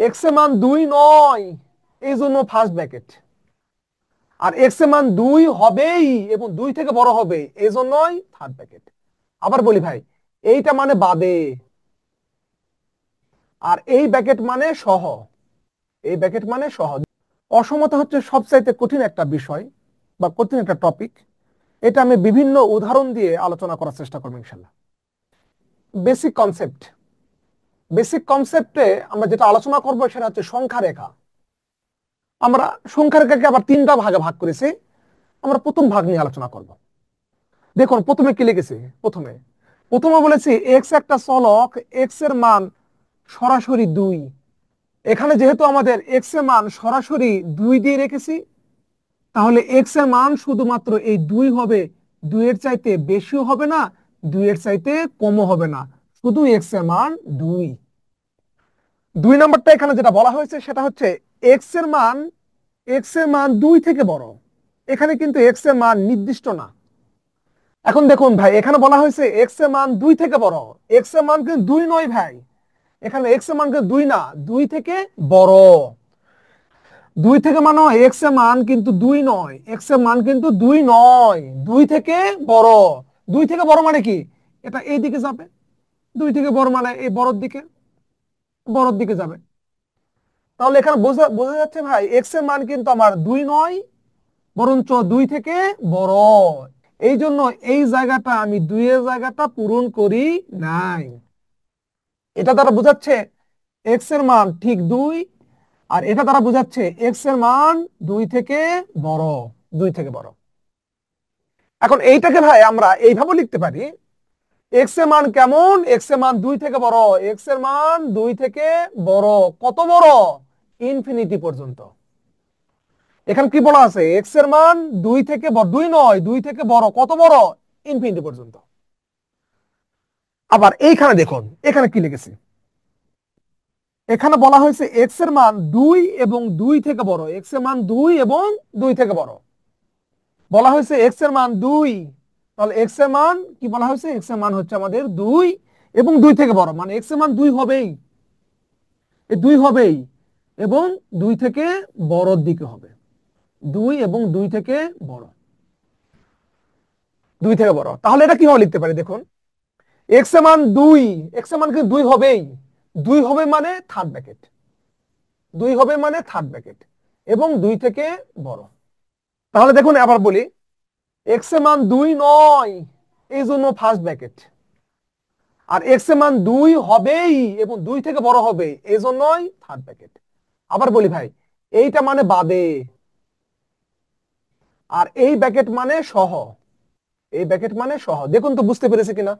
X এর মান 2 নয়, এই জন্য ফার্স্ট ব্র্যাকেট। আর এক্স এর মান 2 হবেই এবং 2 থেকে বড় হবে, এই জন্যই থার্ড ব্র্যাকেট। আবার বলি ভাই, এইটা মানে বাদে, আর এই ব্র্যাকেট মানে সহ। এই ব্র্যাকেট মানে সহ। অসমতা হচ্ছে সবচাইতে কঠিন একটা বিষয় বা কঠিন একটা টপিক। এটা আমি বিভিন্ন উদাহরণ দিয়ে আলোচনা করার চেষ্টা করবো ইনশাল্লাহ। বেসিক কনসেপ্ট, বেসিক কনসেপ্টে আমরা যেটা আলোচনা করবো সেটা হচ্ছে সংখ্যা রেখা। আমরা সংখ্যা রেখাকে আবার তিনটা ভাগে ভাগ করেছি। আমরা প্রথম ভাগ নিয়ে আলোচনা করব। দেখুন প্রথমে কি লিখেছি। প্রথমে প্রথমে বলেছি এক্স একটা চলক, এক্স এর মান সরাসরি 2। এখানে যেহেতু আমাদের এক্স এর মান সরাসরি 2 দিয়ে রেখেছি, তাহলে এক্স এর মান শুধুমাত্র এই 2 হবে, 2 এর চাইতে বেশিও হবে না, 2 এর চাইতে কমও হবে না, শুধু এক্স এর মান 2। 2 নাম্বারটা এখানে যেটা বলা হয়েছে সেটা হচ্ছে এক্স এর মান, এক্স এর মান 2 থেকে বড়। এখানে কিন্তু এক্স এর মান নির্দিষ্ট না। এখন দেখুন ভাই, এখানে বলা হয়েছে এক্স এর মান 2 থেকে বড়, এক্স এর মান কিন্তু 2 নয় ভাই। এখানে এক্স এর মান কিন্তু 2 না, 2 থেকে বড়। 2 থেকে মানে এক্স এর মান কিন্তু 2 নয়, এক্স এর মান কিন্তু 2 নয়, 2 থেকে বড়। 2 থেকে বড় মানে কি, এটা এই দিকে যাবে। 2 থেকে বড় মানে এই বড়র দিকে, বড়র দিকে যাবে। তাহলে এখানে বোঝা বোঝা যাচ্ছে ভাই, এক্স এর মান কিন্তু আমার 2 নয়, বরঞ্চ 2 থেকে বড়। এই জন্য এই জায়গাটা আমি 2 এর জায়গাটা পূরণ করি নাই। এটা দ্বারা বোঝাচ্ছে এক্স এর মান ঠিক 2, আর এটা দ্বারা বোঝাচ্ছে এক্স এর মান 2 থেকে বড়, 2 থেকে বড়। এখন এইটাকে ভাই আমরা এইভাবে লিখতে পারি, এক্স এর মান কেমন, এক্স এর মান 2 থেকে বড়, এক্স এর মান 2 থেকে বড়। কত বড়, ইনফিনিটি পর্যন্ত। এখানে কি বলা আছে, এক্স এর মান 2 থেকে বড়, 2 নয়, 2 থেকে বড়, কত বড়, ইনফিনিটি পর্যন্ত। আবার এইখানে দেখুন, এখানে কি লিখেছি। এখানে বলা হয়েছে এক্স এর মান 2 এবং 2 থেকে বড়, এক্স এর মান 2 এবং 2 থেকে বড়। বলা হয়েছে এক্স এর মান 2, তাহলে এক্স এর মান কি বলা হয়েছে, এক্স এর মান হচ্ছে আমাদের 2 এবং 2 থেকে বড়, মানে এক্স এর মান 2 হবেই, এই 2 হবেই এবং 2 থেকে বড়র দিকে হবে। 2 এবং 2 থেকে বড়, 2 থেকে বড়। তাহলে এটা কিভাবে লিখতে পারি দেখুন, এক্স এর মান 2, এক্স এর মান কিন্তু 2 হবেই, 2 হবে মানে থার্ড ব্র্যাকেট, 2 হবে মানে থার্ড ব্র্যাকেট এবং 2 থেকে বড়। তাহলে দেখুন আবার বলি, এক্স এর মান 2 নয়, এই জন্য ফার্স্ট ব্র্যাকেট। আর এক্স এর মান 2 হবেই এবং 2 থেকে বড় হবে, এই জন্যই থার্ড ব্র্যাকেট। আবার বলি ভাই, এইটা মানে বাদে, আর এই ব্র্যাকেট মানে সহ। এই ব্র্যাকেট মানে সহ। দেখুন তো বুঝতে পেরেছে কিনা।